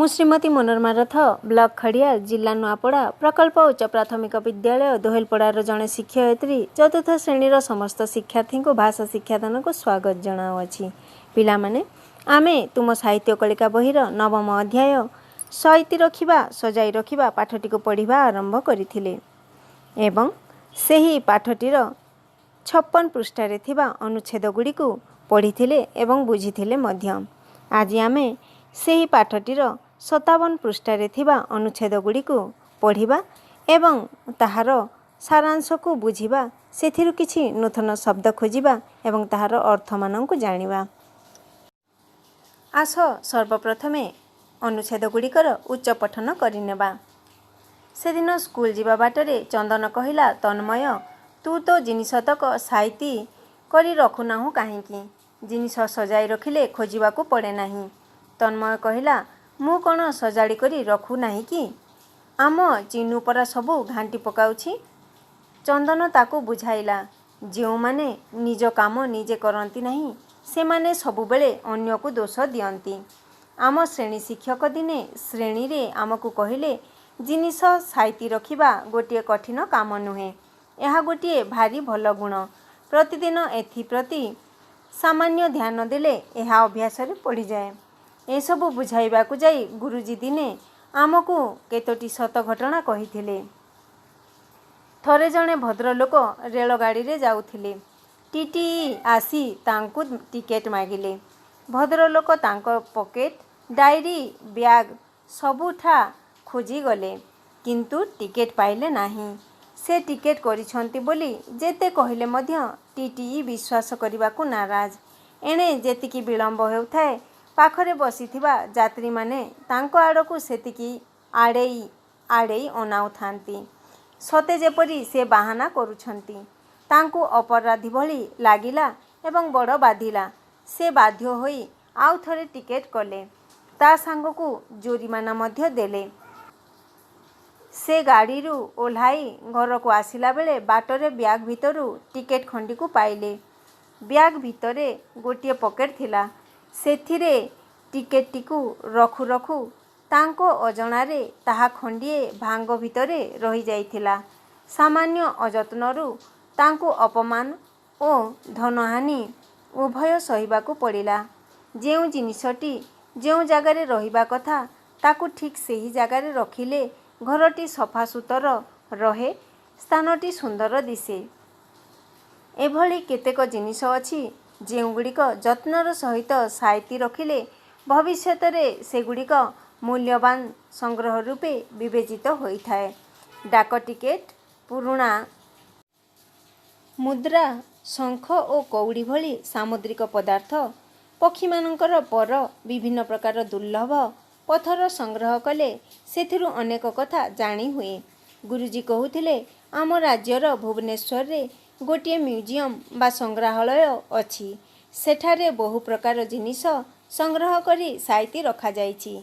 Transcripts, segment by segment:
ମୁଁ ଶ୍ରୀମତୀ ମନୋରମା ରଥ ବ୍ଲକ ଖଡ଼ିଆଳ ଜିଲ୍ଲା ନୂଆପଡ଼ା ପ୍ରକଳ୍ପ ଉଚ୍ଚ ପ୍ରାଥମିକ ବିଦ୍ୟାଳୟ ଦୋହେଲପଡ଼ାର ଜଣେ ଶିକ୍ଷୟିତ୍ରୀ ଚତୁର୍ଥ ଶ୍ରେଣୀର ସମସ୍ତ ଶିକ୍ଷାର୍ଥୀଙ୍କୁ ଭାଷା ଶିକ୍ଷାଦାନକୁ ସ୍ୱାଗତ ଜଣାଉଅଛି। ପିଲାମାନେ, ଆମେ ତୁମ ସାହିତ୍ୟ କଳିକା ବହିର ନବମ ଅଧ୍ୟାୟ ସଇତି ରଖିବା ସଜାଇ ରଖିବା ପାଠଟିକୁ ପଢ଼ିବା ଆରମ୍ଭ କରିଥିଲେ ଏବଂ ସେହି ପାଠଟିର 56 ପୃଷ୍ଠାରେ ଥିବା ଅନୁଚ୍ଛେଦ ଗୁଡ଼ିକୁ ପଢ଼ିଥିଲେ ଏବଂ ବୁଝିଥିଲେ ମଧ୍ୟ। ଆଜି ଆମେ ସେହି ପାଠଟିର 57 ପୃଷ୍ଠାରେ ଥିବା ଅନୁଚ୍ଛେଦ ଗୁଡ଼ିକୁ ପଢ଼ିବା ଏବଂ ତାହାର ସାରାଂଶକୁ ବୁଝିବା, ସେଥିରୁ କିଛି ନୂତନ ଶବ୍ଦ ଖୋଜିବା ଏବଂ ତାହାର ଅର୍ଥମାନଙ୍କୁ ଜାଣିବା। ଆସ ସର୍ବପ୍ରଥମେ ଅନୁଚ୍ଛେଦ ଗୁଡ଼ିକର ଉଚ୍ଚ ପଠନ କରିନେବା। ସେଦିନ ସ୍କୁଲ ଯିବା ବାଟରେ ଚନ୍ଦନ କହିଲା, ତନ୍ମୟ, ତୁ ତୋ ଜିନିଷତକ ସାଇତି କରି ରଖୁନାହୁଁ କାହିଁକି? ଜିନିଷ ସଜାଇ ରଖିଲେ ଖୋଜିବାକୁ ପଡ଼େ ନାହିଁ। ତନ୍ମୟ କହିଲା, ମୁଁ କ'ଣ ସଜାଡ଼ି କରି ରଖୁ ନାହିଁ କି? ଆମ ଚିନୁ ପରା ସବୁ ଘାଣ୍ଟି ପକାଉଛି। ଚନ୍ଦନ ତାକୁ ବୁଝାଇଲା, ଯେଉଁମାନେ ନିଜ କାମ ନିଜେ କରନ୍ତି ନାହିଁ ସେମାନେ ସବୁବେଳେ ଅନ୍ୟକୁ ଦୋଷ ଦିଅନ୍ତି। ଆମ ଶ୍ରେଣୀ ଶିକ୍ଷକ ଦିନେ ଶ୍ରେଣୀରେ ଆମକୁ କହିଲେ, ଜିନିଷ ସାଇତି ରଖିବା ଗୋଟିଏ କଠିନ କାମ ନୁହେଁ, ଏହା ଗୋଟିଏ ଭାରି ଭଲ ଗୁଣ। ପ୍ରତିଦିନ ଏଥିପ୍ରତି ସାମାନ୍ୟ ଧ୍ୟାନ ଦେଲେ ଏହା ଅଭ୍ୟାସରେ ପଡ଼ିଯାଏ। ଏସବୁ ବୁଝାଇବାକୁ ଯାଇ ଗୁରୁଜୀ ଦିନେ ଆମକୁ କେତୋଟି ସତ ଘଟଣା କହିଥିଲେ। ଥରେ ଜଣେ ଭଦ୍ରଲୋକ ରେଳଗାଡ଼ିରେ ଯାଉଥିଲେ। ଟିଟିଇ ଆସି ତାଙ୍କୁ ଟିକେଟ ମାଗିଲେ। ଭଦ୍ରଲୋକ ତାଙ୍କ ପକେଟ, ଡାଏରୀ, ବ୍ୟାଗ ସବୁଠା ଖୋଜିଗଲେ, କିନ୍ତୁ ଟିକେଟ ପାଇଲେ ନାହିଁ। ସେ ଟିକେଟ କରିଛନ୍ତି ବୋଲି ଯେତେ କହିଲେ ମଧ୍ୟ ଟିଟିଇ ବିଶ୍ୱାସ କରିବାକୁ ନାରାଜ। ଏଣେ ଯେତିକି ବିଳମ୍ବ ହେଉଥାଏ, ପାଖରେ ବସିଥିବା ଯାତ୍ରୀମାନେ ତାଙ୍କ ଆଡ଼କୁ ସେତିକି ଆଡ଼େଇ ଆଡ଼େଇ ଅନାଉଥାନ୍ତି, ସତେ ଯେପରି ସେ ବାହାନା କରୁଛନ୍ତି। ତାଙ୍କୁ ଅପରାଧୀ ଭଳି ଲାଗିଲା ଏବଂ ବଡ଼ ବାଧିଲା। ସେ ବାଧ୍ୟ ହୋଇ ଆଉ ଥରେ ଟିକେଟ କଲେ, ତା ସାଙ୍ଗକୁ ଜୋରିମାନା ମଧ୍ୟ ଦେଲେ। ସେ ଗାଡ଼ିରୁ ଓହ୍ଲାଇ ଘରକୁ ଆସିଲା ବେଳେ ବାଟରେ ବ୍ୟାଗ ଭିତରୁ ଟିକେଟ ଖଣ୍ଡିକୁ ପାଇଲେ। ବ୍ୟାଗ ଭିତରେ ଗୋଟିଏ ପକେଟ ଥିଲା। ସେଥିରେ ଟିକେଟଟିକୁ ରଖୁ ରଖୁ ତାଙ୍କ ଅଜଣାରେ ତାହା ଖଣ୍ଡିଏ ଭାଙ୍ଗ ଭିତରେ ରହିଯାଇଥିଲା। ସାମାନ୍ୟ ଅଯତ୍ନରୁ ତାଙ୍କୁ ଅପମାନ ଓ ଧନହାନି ଉଭୟ ସହିବାକୁ ପଡ଼ିଲା। ଯେଉଁ ଜିନିଷଟି ଯେଉଁ ଜାଗାରେ ରହିବା କଥା ତାକୁ ଠିକ୍ ସେହି ଜାଗାରେ ରଖିଲେ ଘରଟି ସଫାସୁତର ରହେ, ସ୍ଥାନଟି ସୁନ୍ଦର ଦିଶେ। ଏଭଳି କେତେକ ଜିନିଷ ଅଛି ଯେଉଁଗୁଡ଼ିକ ଯତ୍ନର ସହିତ ସାଇତି ରଖିଲେ ଭବିଷ୍ୟତରେ ସେଗୁଡ଼ିକ ମୂଲ୍ୟବାନ ସଂଗ୍ରହ ରୂପେ ବିବେଚିତ ହୋଇଥାଏ। ଡାକ ଟିକେଟ, ପୁରୁଣା ମୁଦ୍ରା, ଶଙ୍ଖ ଓ କଉଡ଼ି ଭଳି ସାମୁଦ୍ରିକ ପଦାର୍ଥ, ପକ୍ଷୀମାନଙ୍କର ପର, ବିଭିନ୍ନ ପ୍ରକାର ଦୁର୍ଲଭ ପଥର ସଂଗ୍ରହ କଲେ ସେଥିରୁ ଅନେକ କଥା ଜାଣି ହୁଏ। ଗୁରୁଜୀ କହୁଥିଲେ, ଆମ ରାଜ୍ୟର ଭୁବନେଶ୍ୱରରେ ଗୋଟିଏ ମ୍ୟୁଜିୟମ ବା ସଂଗ୍ରହାଳୟ ଅଛି। ସେଠାରେ ବହୁ ପ୍ରକାର ଜିନିଷ ସଂଗ୍ରହ କରି ସାଇତି ରଖାଯାଇଛି।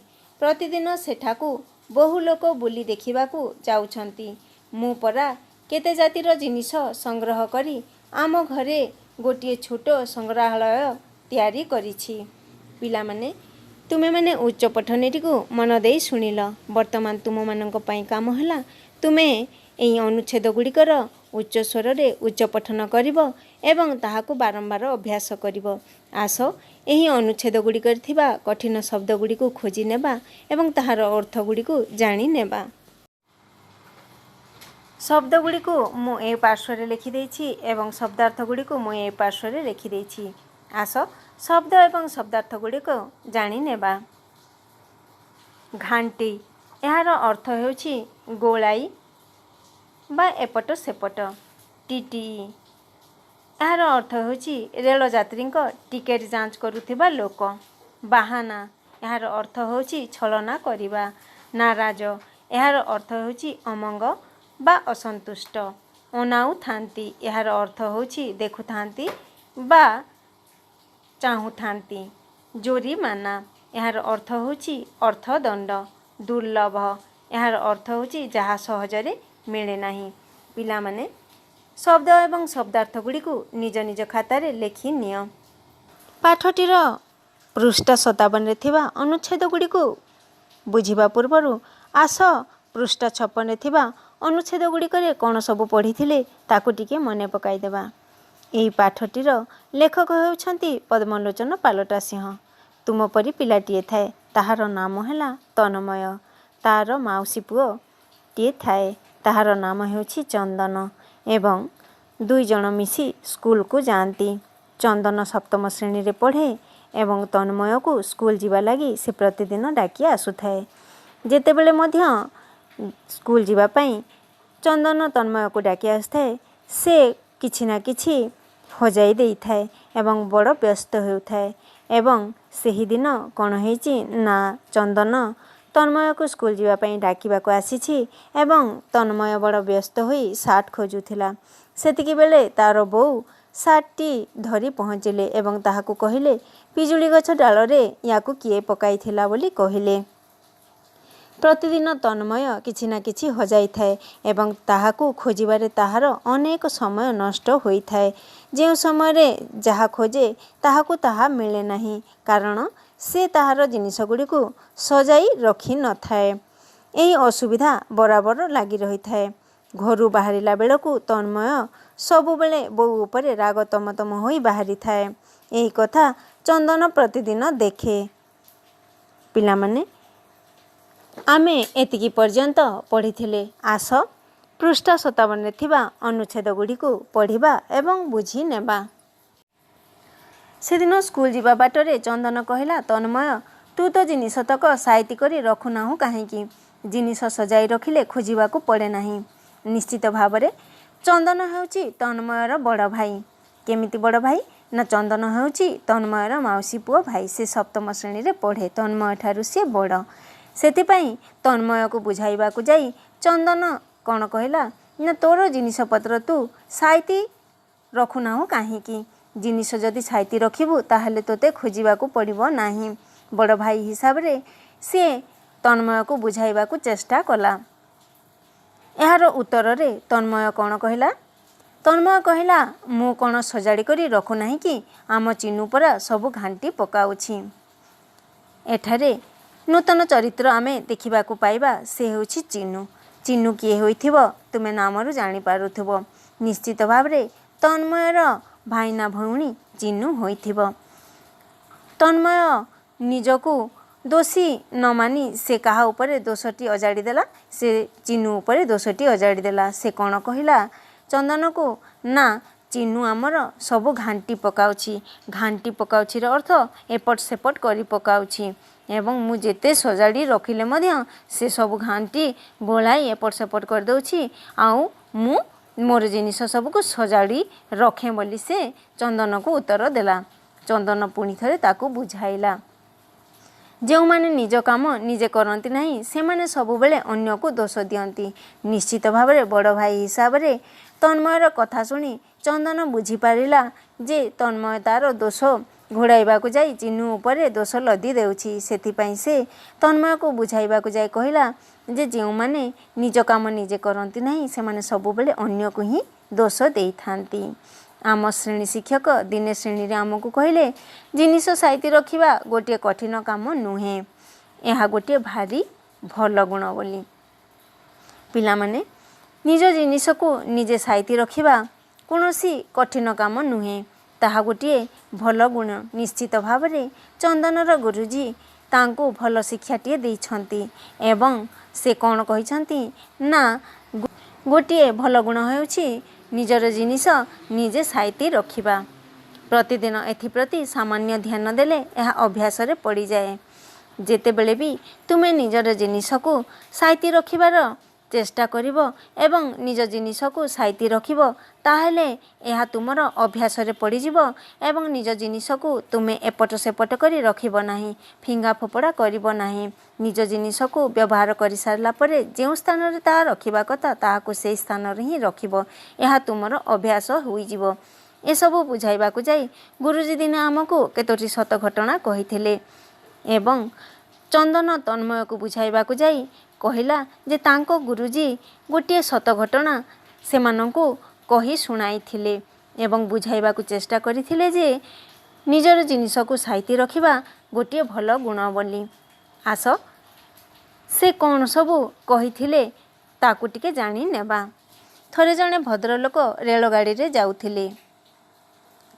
ପ୍ରତିଦିନ ସେଠାକୁ ବହୁ ଲୋକ ବୁଲି ଦେଖିବାକୁ ଯାଉଛନ୍ତି। ମୁଁ ପରା କେତେ ଜାତିର ଜିନିଷ ସଂଗ୍ରହ କରି ଆମ ଘରେ ଗୋଟିଏ ଛୋଟ ସଂଗ୍ରହାଳୟ ତିଆରି କରିଛି। ପିଲାମାନେ, ତୁମେମାନେ ଉଚ୍ଚ ପଠନୀଟିକୁ ମନ ଦେଇ ଶୁଣିଲ। ବର୍ତ୍ତମାନ ତୁମମାନଙ୍କ ପାଇଁ କାମ ହେଲା, ତୁମେ ଏହି ଅନୁଚ୍ଛେଦ ଗୁଡ଼ିକର ଉଚ୍ଚ ସ୍ୱରରେ ଉଚ୍ଚ ପଠନ କରିବ ଏବଂ ତାହାକୁ ବାରମ୍ବାର ଅଭ୍ୟାସ କରିବ। ଆସ ଏହି ଅନୁଚ୍ଛେଦ ଗୁଡ଼ିକରେ ଥିବା କଠିନ ଶବ୍ଦ ଗୁଡ଼ିକୁ ଖୋଜି ନେବା ଏବଂ ତାହାର ଅର୍ଥ ଗୁଡ଼ିକୁ ଜାଣିନେବା। ଶବ୍ଦ ଗୁଡ଼ିକୁ ମୁଁ ଏ ପାର୍ଶ୍ୱରେ ଲେଖିଦେଇଛି ଏବଂ ଶବ୍ଦାର୍ଥ ଗୁଡ଼ିକୁ ମୁଁ ଏ ପାର୍ଶ୍ୱରେ ଲେଖିଦେଇଛି। ଆସ ଶବ୍ଦ ଏବଂ ଶବ୍ଦାର୍ଥ ଗୁଡ଼ିକୁ ଜାଣିନେବା। ଘାଣ୍ଟି, ଏହାର ଅର୍ଥ ହେଉଛି ଗୋଳାଇ ବା ଏପଟ ସେପଟ। ଟିଟିଇ, ଏହାର ଅର୍ଥ ହେଉଛି ରେଳଯାତ୍ରୀଙ୍କ ଟିକେଟ ଯାଞ୍ଚ କରୁଥିବା ଲୋକ। ବାହାନା, ଏହାର ଅର୍ଥ ହେଉଛି ଛଳନା କରିବା। ନାରାଜ, ଏହାର ଅର୍ଥ ହେଉଛି ଅମଙ୍ଗ ବା ଅସନ୍ତୁଷ୍ଟ। ଅନାଉଥାନ୍ତି, ଏହାର ଅର୍ଥ ହେଉଛି ଦେଖୁଥାନ୍ତି ବା ଚାହୁଁଥାନ୍ତି। ଜୋରିମାନା, ଏହାର ଅର୍ଥ ହେଉଛି ଅର୍ଥଦଣ୍ଡ। ଦୁର୍ଲଭ, ଏହାର ଅର୍ଥ ହେଉଛି ଯାହା ସହଜରେ ମିଳେ ନାହିଁ। ପିଲାମାନେ, ଶବ୍ଦ ଏବଂ ଶବ୍ଦାର୍ଥ ଗୁଡ଼ିକୁ ନିଜ ନିଜ ଖାତାରେ ଲେଖି ନିଅ। ପାଠଟିର ପୃଷ୍ଠା 57ରେ ଥିବା ଅନୁଚ୍ଛେଦ ଗୁଡ଼ିକୁ बुझिबा पूर्वरु आस पृष्ठ 56 थिबा अनुच्छेद गुड़िकरे कौन सबु पढ़िथिले ताकु टिके मने पकाई देबा। एही पाठटीर लेखक हेउछन्ति पद्मलोचन पालटा सिंह। तुम परी पिलाटिए थाए, ताहार नाम हैला तन्मय। तार माउसी पुओ टिए थाए, ताहार नाम हेउछि चंदन। एवं दुई जण मिसी स्कूल को जाती। चंदन सप्तम श्रेणी रे पढ़े एवं तन्मय को स्कूल जीवा लगी से प्रतिदिन डाकी आसुथाए। जेतेबेले मध्य स्कूल जीवा पई चंदन तन्मय को डाकी आसुथाए, से किछि ना किछि हजाई देई थाए एवं बड़ व्यस्त हेउथाए। एवं सेही दिन कौन हेछि ना चंदन तन्मय को स्कूल जीवा पई डाकिबा को आसीछि एवं तन्मय बड़ व्यस्त होई सार्ट खोजुथिला। सेतिकी बेले तार बोउ सार्टटी धरी पहुँचिले एवं ताहाकू कहिले पिजुली गछ डालरे याकू किए पकाइथिला बोली कहिले। प्रतिदिन तन्मय किछि ना किछि हजाई थाए एवं ताहाकू खोजिबारे ताहार अनेक समय नष्ट होई थाए। जे समय रे जहा खोजे ताहाकू ताहा मिले नाही, कारण से ताहार जिनिस गुड़िकू सजाई रखी न थाए। एही असुविधा बराबर लागी रही थाए। घरू बाहरिला बेलकू तन्मय सबुबेले बोउ उपरे राग तमतम होई बाहरी थाए। एही कथा चंदन प्रतिदिन देखे। पिलामाने आमे एतिकी पर्यंत पढ़िथिले। आस पृष्ठ 57 थिबा अनुच्छेद गुड़िकू पढ़िबा एवं बुझी नेबा। सेदिन स्कूल जीवा बाटरे चंदन कहिला, तन्मय तू तो जिनिस तक साइती करी रखु नाहु काहेकि? जिनिस सजाई रखिले खोजिबाकू पड़े नाही। निश्चित भावरे चंदन हेउची तन्मयर बड़ भाई। केमिति बड़ भाई ना चंदन हेउची तन्मयर माउसी पुओ भाई। से सप्तम श्रेणी रे पढ़े, तन्मय ठारू से बड़। सेतिपाई तन्मय को बुझाइबा को जाई चंदन कौन कहिला ना तोर जिनिस पत्र तू साइती रखु नाहु काहेकि? जिनिस जदि साइती रखिबु ताहले तोते खोजिबाकू पड़िबो नाही। बड़ भाई हिसाब रे से तन्मय को बुझाइबा को चेष्टा कला। एहार उत्तर रे तन्मय कौन कहिला? तन्मय कहिला, मु कौन सजाड़ी करी रखु नाही कि आम चिन्नू परा सबु घांटी पकाउछि। एठारे नूतन चरित्र आमे देखिबाकू पाइबा, से हेउछि चिन्नू। चिन्नू किए होइथिबो तुमे नामरु जानि पारुथिबो। निश्चित भावरे तन्मयर भाईना भौणी चिन्नू होइथिबो। तन्मय निजकू दोषी न मानी से कहा उपरे दोषटी अजाड़ी देला। से चिन्नू उपरे दोषटी अजाड़ी देला। से कौन कहिला चंदन को ना चिन्नू आमर सबु घांटी पकाउछि। घांटी पकाउछि र अर्थ एपट सेपट करी पकाउछि एवं मु जेते सजाड़ी रखिले मध्य से सबु घांटी गोलाई एपट सेपट कर दउछि। आउ मु मोर जिनिस सबको सजाड़ी रखे बोली से चंदन को उत्तर देला। चंदन पुणी थरे ताकू बुझाइला। जो माने निज काम निजे करती नहीं से माने सबुबेले अन्य को दोष दियंती। निश्चित भावरे बड़ भाई हिसाब रे तन्मयर कथा सुनी चंदन बुझी पारिला जे तन्मय तार दोष घोड़ाइबा को जाई चिन्नू उपरे दोष लदी देउछि। सेथिपाई से तन्मय को बुझाइबा को जाई कहिला जे जो माने निज काम निजे करती नहीं से माने सबुबेले अन्य को ही दोष देई थांती। आम श्रेणी शिक्षक दिने श्रेणी रे आमको कहले जिनिस साइती रखिबा गोटे कठिन काम नुहे, यह गोटे भारी भल गुण बोली। पिला माने निज जिनिस को निजे साइती रखिबा कोनोसी कठिन काम नुहे, ताहा गोटे भल गुण। निश्चित भावरे चंदनर गुरुजी तांको भल शिक्षाटिए देइछंती एवं से कौन कहिछंती ना गोटे भल गुण हेउछि निजर जिनिस निजे साइती रखिबा। प्रतिदिन एथिप्रति सामान्य ध्यान देले यह अभ्यास रे पड़ी जाए। जेतेबेले भी तुमे निजर जिनिस को साइती रखिबार चेष्टा करिबो एवं निज जिनिस को साइती रखिबो ताहेले यह तुमर अभ्यास रे पड़ी जिवो एवं निज जिनिस को तुमे एपट सेपट करी रखिबो नाही, फिंगा फोपड़ा करिबो नाही। निज जिनिस को व्यवहार करि सारला परे जे स्थान रे ता रखिबा कथा ताहाको से स्थान रे ही रखिबो, यह तुमर अभ्यास होई जिवो। ए सब बुझाइबा को जाई गुरुजी दिने आमको केतोटी सत घटना कहिथिले एवं चंदन तन्मय को बुझाइबा को जाई कहिला जे तांको गुरुजी गोटे सत घटना सेमानंको कही सुनाई थिले एवं बुझाइबा को चेष्टा करिथिले जे निजर जिनिस को साइती रखिबा गोटे भल गुण बोली। आस से कौन सबू कही ताकू टिके जानी नेबा। थरे जणे भद्रलोक रेलगाड़ी रे जाउथिले।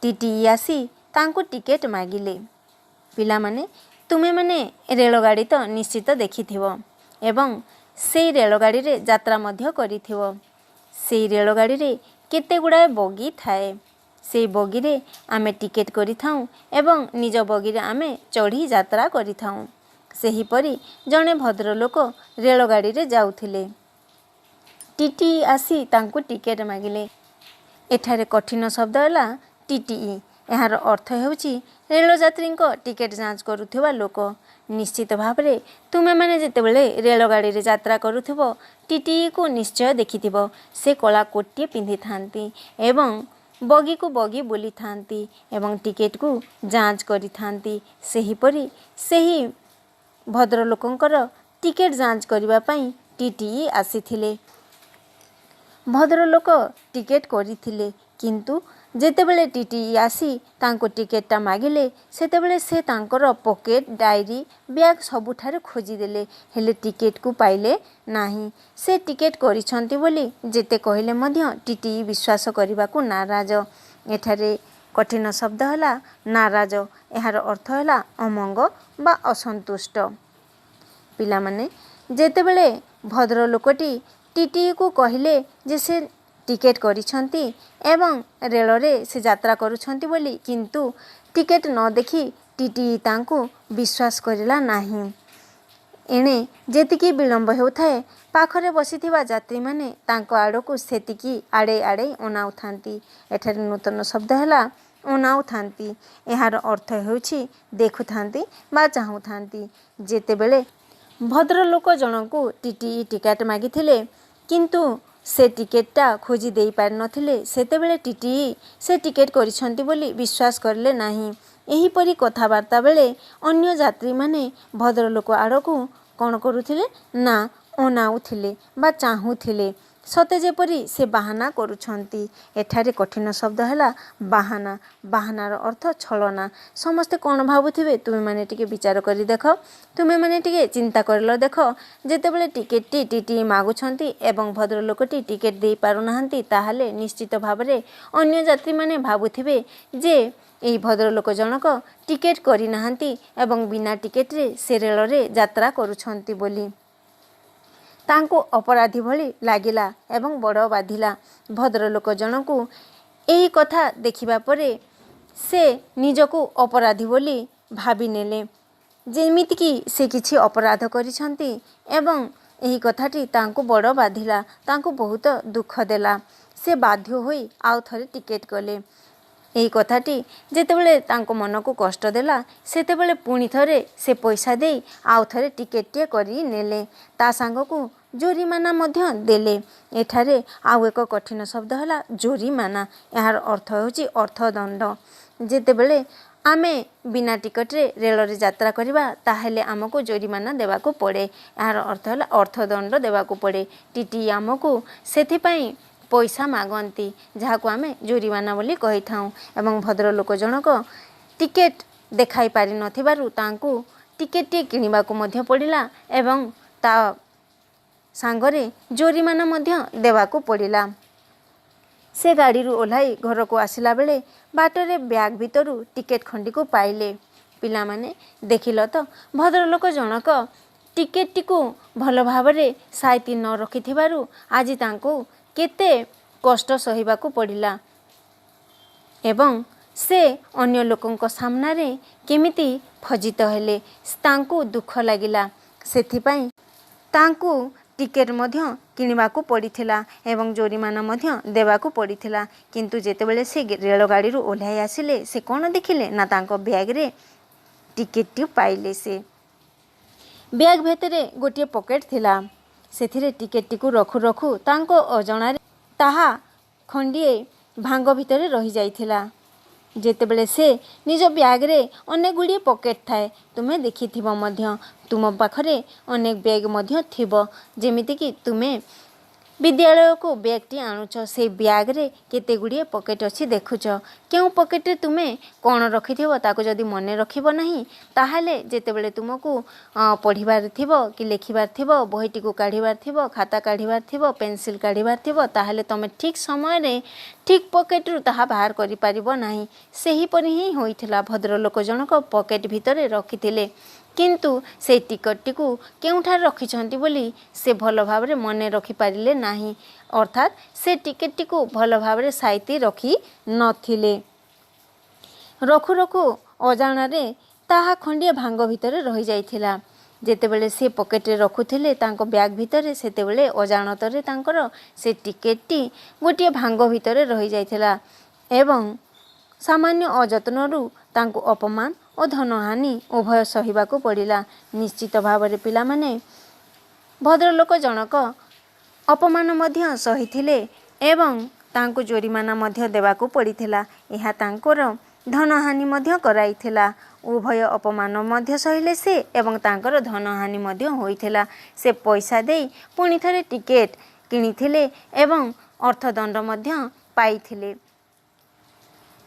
टीटीई आसी तांकू टिकेट मागिले। पिला माने तुमे माने रेलगाड़ी तो निश्चित देखिथिबो एवं सेई रेलगाड़ी रे यात्रा मध्य करिथिबो। सेई रेलगाड़ी रे केते गुड़ाए बगी थाए। सेई बगी रे आमे टिकेट करिथाऊं एवं निज बगी रे आमे चढ़ी यात्रा करिथाऊं। सेही परी जणे भद्रलोक रेलगाड़ी रे जाउथिले। टीटीई आसी तांकू टिकेट मागिले। एठारे कठिन शब्द है टीटीई। यार अर्थ हेउची रेलयात्री टिकेट जांच करुथिबा लोक। निश्चित भाव में तुमे माने जेतेबेले रेलगाड़ी रे यात्रा करुथिबो टीटीई को निश्चय देखिथिबो। से कला कोटिए पिंधि थांती एवं बगी को बगी बोली थांती एवं टिकेट को जांच करि थांती। सेही परी सेही भद्रलोकंकर टिकेट जांच करिबा पई टीटीई आसीथिले। भद्रलोक टिकेट करिथिले किंतु जेतेबेले टीटीई आसी तांको टिकेटटा मागिले सेतेबेले से तांकर पॉकेट डायरी बैग सबुठारे खोजी देले हेले टिकेट को पाइले नाही। से टिकेट करिसंती बोली जेते कहिले मध्य टीटीई विश्वास करबा को नाराज। एठारे कठिन शब्द हला नाराज। एहार अर्थ हला अमंग बा असंतुष्ट। पिला माने जेतेबेले भद्रलोकटी टीटीई को कहिले जे से टिकेट करिसंती एवं रेल रे से यात्रा करुछंती बोली किंतु टिकेट न देखी टीटीई तांको विश्वास करिला नाही। एणे जेतिकी विलंब हेउथाए पाखरे बसिथिबा यात्री माने तांको आड़को सेतिकी आड़े आड़े अनाउ थांती। एठारे नूतन शब्द हला अनाउ थांती। एहार अर्थ हेउछि देखु थांती बा चाहु थांती। जेतेबेले भद्रलोक जनकू टीटीई टिकेट मागिथिले किंतु से टिकेटटा खोजी देई पार नथिले सेतेबेले टीटीई से टिकेट करिसंती बोली विश्वास करले नाही। एही परी कथाबार्ता बेले अन्य यात्री माने भद्रलोक आड़को कौन करुथिले ना अनाउथिले बा चाहुथिले सते जेपरी से बाहाना करुछंती। एठारे कठिन शब्द हला बाहाना। बाहानार अर्थ छलना। समस्ते कौन भाबुथिबे तुमे माने टिके विचार करी देख। तुमे माने टिके चिंता करलो देख। जेतेबेले टिकेटटी टीटीई मागुछंती एवं भद्रलोकटी टिकेट देई पारु नाहंती ताहाले निश्चित भाबरे अन्य यात्री माने भाबुथिबे जे एई भद्रलोक जनक टिकेट करि नाहंती एवं बिना टिकेट रे से रेल रे यात्रा करुछंती बोली। तांको अपराधी भली लागिला एवं बड़ बाधिला। भद्रलोक जनकू एही कथा देखिबा परे से निजको अपराधी बोली भाबी नेले जेमिति कि से किछि अपराध करिसंती एवं एही कथाटी तांको बड़ बाधिला। तांको बहुत दुख देला। से बाध्य होई आउ थरे टिकेट कले। एही कथाटी जेतेबेले तांको मन को कष्ट देला सेतेबेले पुणी थरे से पैसा देई आउ थरे टिकेटटिए करी नेले। ता सांगको जोरीमाना मध्य देले। एठारे आउ एक कठिन शब्द हला जोरीमाना। यार अर्थ होची अर्थदंड। जेतेबेले आमे बिना टिकट रे रेल रे यात्रा करिबा ताहेले आमको जोरीमाना देबाको पड़े। यार अर्थ हला अर्थदंड देबाको पड़े। टीटीई आमको सेथि पई पैसा मागंती जहाको आमे जोरीमाना बोली कहि थाउ एवं भद्रलोक जनक टिकेट देखाई पारि नथिबारु तांकू टिकेट टी किनिबाको मध्य पड़िला एवं ता सांगरे जोरीमाना मध्य देबाको पड़िला। से गाड़ी रु ओह्लाई घर को आसिला बेले बाटरे बैग भितरु टिकेट खंडी को पाइले। पिला माने देखिल तो भद्रलोक जनक टिकेट टी को भल भावरे साइती न रखिथिबारु आजि तांको केते कष्ट सहिबाकू पड़िला एवं से अन्य लोकंक सामना रे केमिति फजित हेले तांकू दुख लागिला। सेथिपाई तांकू टिकेट मध्य किनिबाकू पड़िथिला एवं जोरीमाना मध्य देबाकू पड़िथिला। किंतु जेतेबेले से रेलगाड़ी रु ओह्लाई आसिले से कौन देखिले ना तांको बैग रे टिकेट टी पाइले। से बैग भेतरे गोटे पॉकेट थिला। सेथिरे टिकेट टी को रखु रखु तांको अजणारे ताहा खंडिए भांग भितरे रही जाइथिला। जेतेबेले से निज बैग रे अनेक गुड़िए पॉकेट थाए तुमे देखिथिबो मध्य तुम पाखरे अनेक बैग मध्य थिबो जेमिति कि तुमे विद्यालय को बैगटी आणुच से ब्याग्रे केते गुड़िए पकेट अच्छी देखुच क्यों पकेट्रे तुम्हें कौन रखिथिबो ताको जदि मने रखिबो नहीं ताहाले जेतेबेले तुमको पढ़िबार थिबो कि लेखिबार थिबो बहीटी को काढ़िबार थिबो खाता काढ़िबार थिबो पेंसिल काढ़िबार थिबो ताहाले तमे ठीक समय रे ठीक पकेट्रु ताहा बाहर करि पारिबो नाही। सेही परि ही होइथिला भद्रलोक जनक पकेट भितरे रखिथिले किंतु से टिकटटी को केउठार रखिछंती बोली से भल भावरे मने रखि पारिले नाही अर्थात से टिकेटटी को भल भावरे साइती रखी नथिले। रखु रखु अजाण रे ताहा खंडिए भांग भितरे रही जाइथिला। जेतेबेले से पकेट्रे रखुथिले तांको बैग भितरे सेतेबेले अजाणतरे तांकर से टिकेटटी गोटे भांग भितरे रही जाइथिला एवं सामान्य अजत्नरू तांको अपमान और धनहानि उभय सहिबाकू पड़िला। निश्चित भावरे पिला माने भद्रलोक जनक अपमान मध्य सहिथिले एवं तांको जोरिमाना मध्य देवाकू पड़िथिला। एहा तांकोर धनहानि मध्य कराइथिला। उभय अपमान मध्य सहिले से एवं तांकर धनहानि मध्य होइथिला। से पैसा देई पुणी थरे टिकेट किनिथिले एवं अर्थदंड मध्य पाइथिले।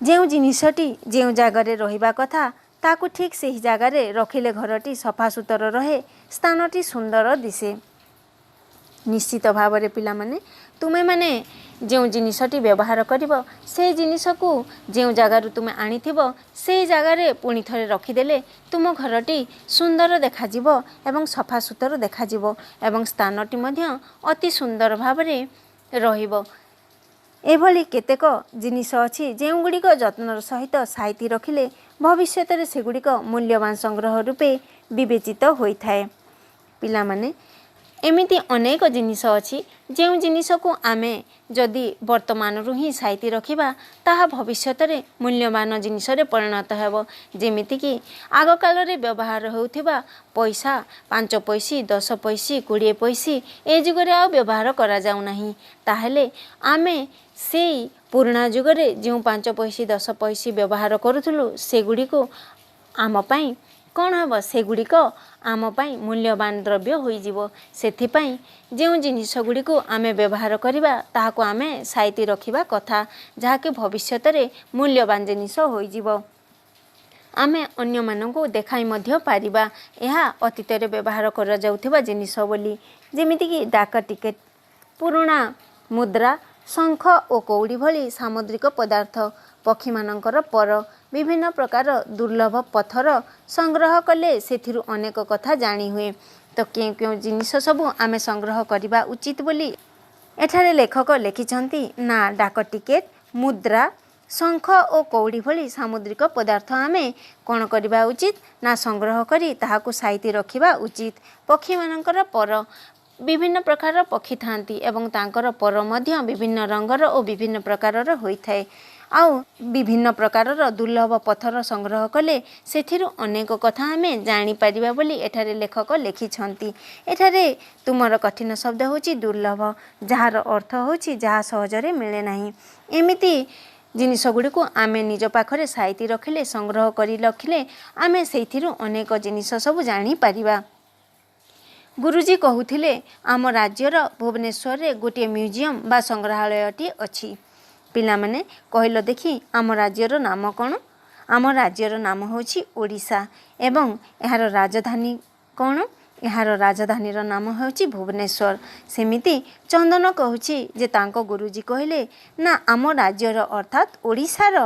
जो जिनिसटी जो जगार रहिबा कथा ताकू ठीक से ही जगार रखिले घरटी सफा सुतर रहे स्थानटी सुंदर दिसे। निश्चित भावरे पिला माने तुमे माने जो जिनिसटी व्यवहार करिबो से जिनिस को जो जगार तुमे आनिथिबो से जगार पुणी थरे रखिदेले तुम घरटी सुंदर देखाजिबो एवं सफा सुतर देखाजिबो एवं स्थानटी मध्य अति सुंदर भावरे रहिबो। एभली केतेक जिनिस अछि जेउ गुड़िक जत्नर सहित साइती रखिले भविष्यत रे सेगुड़िक मूल्यवान संग्रह रूपे विवेचित होइथाए। पिला माने एमिति अनेक जिनिस अछि जेउ जिनिस को आमे जदि वर्तमान रु ही साइती रखिबा ताहा भविष्यत रे मूल्यवान जिनिस रे परिणत हेबो। जेमिति कि आग काल रे व्यवहार होउथिबा पैसा 5 पैसी 10 पैसी 20 पैसी ए जुगरे आ व्यवहार करा जाउ नाही। ताहेले आमे सेई पुराना जुगरे जो 5 पैसी 10 पैसी व्यवहार करूथुलु सेगुड़ी को आम पाई कौन हम सेगुड़िक आम पाई मूल्यवान द्रव्य होइजिवो। सेथिपाई जो जिनिस गुड़ी को आमे व्यवहार करिबा ताहाको आमे साइती रखिबा कथा जहाँकि भविष्यत रे मूल्यवान जिनिस होइजिवो। आमे अन्य माननको देखाई मध्य पारिबा एहा अतीत रे व्यवहार करा जाउथिबा जिनिस बोली। जेमिति कि डाक टिकेट पुराना मुद्रा शंख और कौड़ी भली सामुद्रिक पदार्थ पक्षी मानकर पर विभिन्न प्रकार दुर्लभ पत्थर संग्रह कले सेथिरु अनेक कथा जानी हुए। तो क्यों क्यों जिनिस सबु आमे संग्रह करिबा उचित बोली एठारे लेखक लिखिछंती ना डाक टिकेट मुद्रा शंख और कौड़ी भली सामुद्रिक पदार्थ आमे कौन करिबा उचित ना संग्रह करी ताहाकू साइती रखिबा उचित। पक्षी मानकर पर विभिन्न प्रकार पक्षी थांती एवं तांकर पर मध्य विभिन्न रंगर और विभिन्न प्रकारर होइथाए। आउ विभिन्न प्रकारर दुर्लभ पत्थर संग्रह कले सेथिरु अनेक कथा आमे जानी पारिबा बोली एठारे लेखक लिखिछंती। एठारे तुमर कठिन शब्द होची दुर्लभ जहार अर्थ होची जहा सहजरे मिले नाही। एमिति जिनिस गुड़ी को आमे निज पाखरे साइती रखिले संग्रह करी रखिले आमे सेथिरु अनेक जिनिस सब जानी पारिबा। गुरुजी कहूथिले आम राज्यर भुवनेश्वर रे गोटे म्यूजियम बा संग्रहालयटी अछि। पिला माने कहिलो देखि आम राज्यर नाम कौन? आम राज्यर नाम होछि ओडिशा एवं एहार राजधानी कौन? एहार राजधानीर नाम होछि भुवनेश्वर। सेमिति चंदन कहूछि जे तांको गुरुजी कहिले ना आम राज्यर अर्थात ओडिशार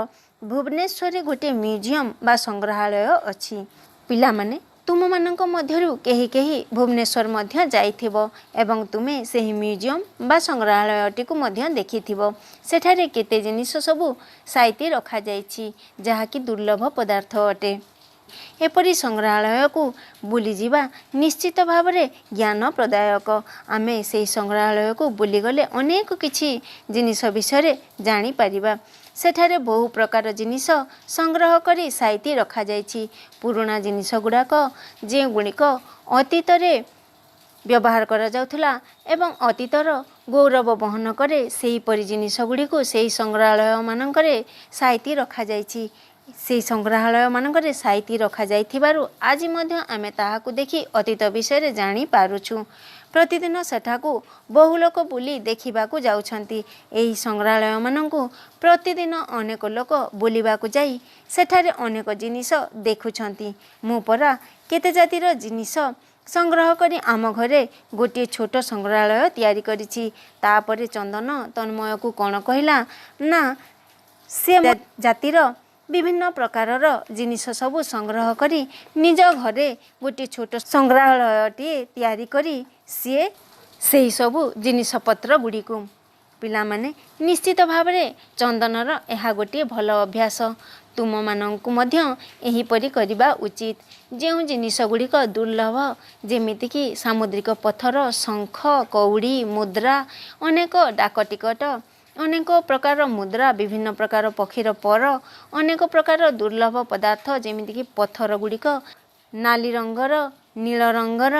भुवनेश्वर रे गोटे म्यूजियम बा संग्रहालय अछि। पिला माने तुम मानक मध्यरु केही केही भुवनेश्वर मध्य जाइथिबो एवं तुमे सेही म्यूजियम बा संग्रहालयटी को मध्य देखिथिबो। सेठारे केते जिनिस सबु साइती रखा जाइछि जहा कि दुर्लभ पदार्थ अटे। एपरी संग्रहालय को बुली जीवा निश्चित भावरे ज्ञान प्रदायक। आमे सेही संग्रहालय को बुली गले अनेक किछि जिनिस विषय जानी पारिबा। सेठारे बहु प्रकार जिनिस संग्रह करी साइती रखा जाइछि। पुराना जिनिस गुड़ाक जे गुड़िक अतीत रे व्यवहार करा जाउथला एवं अतीतर गौरव बहन करे सेही परि जिनिस गुड़िक सेही संग्रहालय मानकरे साइती रखा जाइछि। से संग्रहालय मानकरे साइती रखा जाइथिबारु आज मध्य आमे ताहाकू देखि अतीत विषय रे जानी पारुछु। प्रतिदिन सेठाकू बहु लोक बुली देखिबाकू जाउछंती। एही संग्रहालय मानंकू प्रतिदिन अनेक लोक बुलिबाकू जाई सेठारे अनेक जिनिस देखुछंती। मु परा केते जातिर जिनिस संग्रह करी आम घरे गोटे छोट संग्रहालय तैयारी करिछि। तापरे चंदन तन्मय को कौन कहला ना से जातिर विभिन्न प्रकारर जिनिस सबु संग्रह करी निज घरे गोटे छोट संग्रहालयटी तैयारी करी से सबु जिनिस पत्र गुड़ी को पिला माने निश्चित भावरे चंदनर यह गोटे भल अभ्यास। तुम मानंकु मध्य एहीपरि करिबा उचित। ଯେଉଁ ଜିନିଷ ଗୁଡ଼ିକ ଦୁର୍ଲଭ ଯେମିତିକି ସାମୁଦ୍ରିକ ପଥର, ଶଙ୍ଖ, କଉଡ଼ି, ମୁଦ୍ରା, ଅନେକ ଡାକଟିକଟ, ଅନେକ ପ୍ରକାର ମୁଦ୍ରା, ବିଭିନ୍ନ ପ୍ରକାର ପକ୍ଷୀର ପର, ଅନେକ ପ୍ରକାର ଦୁର୍ଲଭ ପଦାର୍ଥ ଯେମିତିକି ପଥର ଗୁଡ଼ିକ ନାଲି ରଙ୍ଗର, ନୀଳ ରଙ୍ଗର,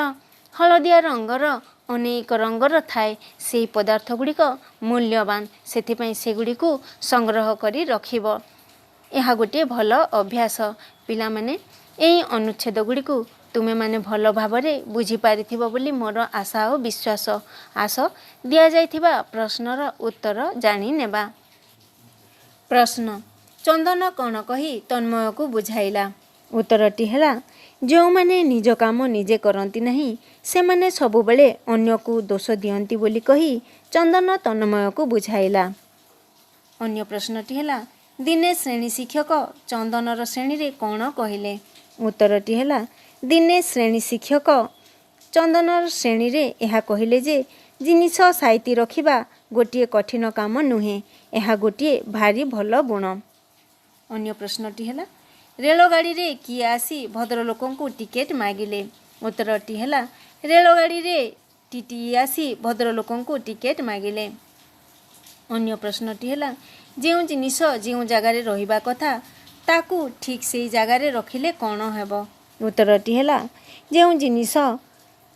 ହଳଦିଆ ରଙ୍ଗର, ଅନେକ ରଙ୍ଗର ଥାଏ। ସେହି ପଦାର୍ଥ ଗୁଡ଼ିକ ମୂଲ୍ୟବାନ, ସେଥିପାଇଁ ସେଗୁଡ଼ିକୁ ସଂଗ୍ରହ କରି ରଖିବ। ଏହା ଗୋଟିଏ ଭଲ ଅଭ୍ୟାସ। ପିଲାମାନେ ଏହି ଅନୁଚ୍ଛେଦ ଗୁଡ଼ିକୁ ତୁମେ ମାନେ ଭଲ ଭାବରେ ବୁଝିପାରିଥିବ ବୋଲି ମୋର ଆଶା ଓ ବିଶ୍ୱାସ। ଆସ ଦିଆଯାଇଥିବା ପ୍ରଶ୍ନର ଉତ୍ତର ଜାଣିନେବା। ପ୍ରଶ୍ନ, ଚନ୍ଦନ କ'ଣ କହି ତନ୍ମୟକୁ ବୁଝାଇଲା? ଉତ୍ତରଟି ହେଲା, ଯେଉଁମାନେ ନିଜ କାମ ନିଜେ କରନ୍ତି ନାହିଁ ସେମାନେ ସବୁବେଳେ ଅନ୍ୟକୁ ଦୋଷ ଦିଅନ୍ତି ବୋଲି କହି ଚନ୍ଦନ ତନ୍ମୟକୁ ବୁଝାଇଲା। ଅନ୍ୟ ପ୍ରଶ୍ନଟି ହେଲା, ଦିନେ ଶ୍ରେଣୀ ଶିକ୍ଷକ ଚନ୍ଦନର ଶ୍ରେଣୀରେ କ'ଣ କହିଲେ? ଉତ୍ତରଟି ହେଲା, ଦିନେ ଶ୍ରେଣୀ ଶିକ୍ଷକ ଚନ୍ଦନର ଶ୍ରେଣୀରେ ଏହା କହିଲେ ଯେ ଜିନିଷ ସାଇତି ରଖିବା ଗୋଟିଏ କଠିନ କାମ ନୁହେଁ, ଏହା ଗୋଟିଏ ଭାରି ଭଲ ଗୁଣ। ଅନ୍ୟ ପ୍ରଶ୍ନଟି ହେଲା, ରେଳଗାଡ଼ିରେ କିଏ ଆସି ଭଦ୍ରଲୋକଙ୍କୁ ଟିକେଟ୍ ମାଗିଲେ? ଉତ୍ତରଟି ହେଲା, ରେଳଗାଡ଼ିରେ ଟିଟିଇ ଆସି ଭଦ୍ରଲୋକଙ୍କୁ ଟିକେଟ୍ ମାଗିଲେ। ଅନ୍ୟ ପ୍ରଶ୍ନଟି ହେଲା, ଯେଉଁ ଜିନିଷ ଯେଉଁ ଜାଗାରେ ରହିବା କଥା ତାକୁ ଠିକ୍ ସେଇ ଜାଗାରେ ରଖିଲେ କ'ଣ ହେବ? ଉତ୍ତରଟି ହେଲା, ଯେଉଁ ଜିନିଷ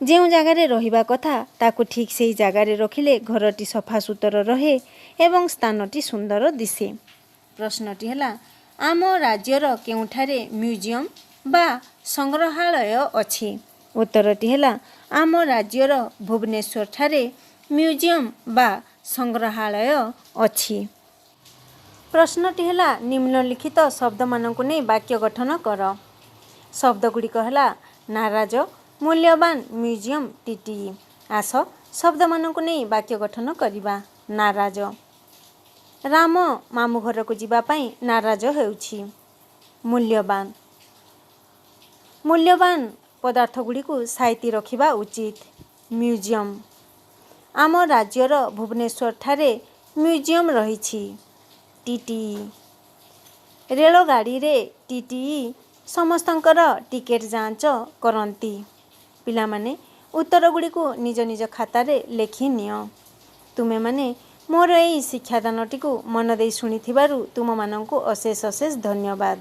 ଯେଉଁ ଜାଗାରେ ରହିବା କଥା ତାକୁ ଠିକ୍ ସେଇ ଜାଗାରେ ରଖିଲେ ଘରଟି ସଫାସୁତର ରହେ ଏବଂ ସ୍ଥାନଟି ସୁନ୍ଦର ଦିଶେ। ପ୍ରଶ୍ନଟି ହେଲା, ଆମ ରାଜ୍ୟର କେଉଁଠାରେ ମ୍ୟୁଜିୟମ୍ ବା ସଂଗ୍ରହାଳୟ ଅଛି? ଉତ୍ତରଟି ହେଲା, ଆମ ରାଜ୍ୟର ଭୁବନେଶ୍ୱରଠାରେ ମ୍ୟୁଜିୟମ୍ ବା ସଂଗ୍ରହାଳୟ ଅଛି। ପ୍ରଶ୍ନଟି ହେଲା, ନିମ୍ନଲିଖିତ ଶବ୍ଦମାନଙ୍କୁ ନେଇ ବାକ୍ୟ ଗଠନ କର। ଶବ୍ଦଗୁଡ଼ିକ ହେଲା ନାରାଜ, ମୂଲ୍ୟବାନ, ମ୍ୟୁଜିୟମ୍, ଟିଟିଇ। ଆସ ଶବ୍ଦମାନଙ୍କୁ ନେଇ ବାକ୍ୟ ଗଠନ କରିବା। ନାରାଜ, ରାମ ମାମୁଁ ଘରକୁ ଯିବା ପାଇଁ ନାରାଜ ହେଉଛି। ମୂଲ୍ୟବାନ, ମୂଲ୍ୟବାନ ପଦାର୍ଥଗୁଡ଼ିକୁ ସାଇତି ରଖିବା ଉଚିତ। ମ୍ୟୁଜିୟମ୍, ଆମ ରାଜ୍ୟର ଭୁବନେଶ୍ୱରଠାରେ ମ୍ୟୁଜିୟମ୍ ରହିଛି। ଟିଟିଇ, ରେଳଗାଡ଼ିରେ ଟିଟିଇ ସମସ୍ତଙ୍କର ଟିକେଟ୍ ଯାଞ୍ଚ କରନ୍ତି। ପିଲାମାନେ ଉତ୍ତରଗୁଡ଼ିକୁ ନିଜ ନିଜ ଖାତାରେ ଲେଖିନିଅ। ତୁମେମାନେ ମୋର ଏହି ଶିକ୍ଷାଦାନଟିକୁ ମନ ଦେଇ ଶୁଣିଥିବାରୁ ତୁମମାନଙ୍କୁ ଅଶେଷ ଅଶେଷ ଧନ୍ୟବାଦ।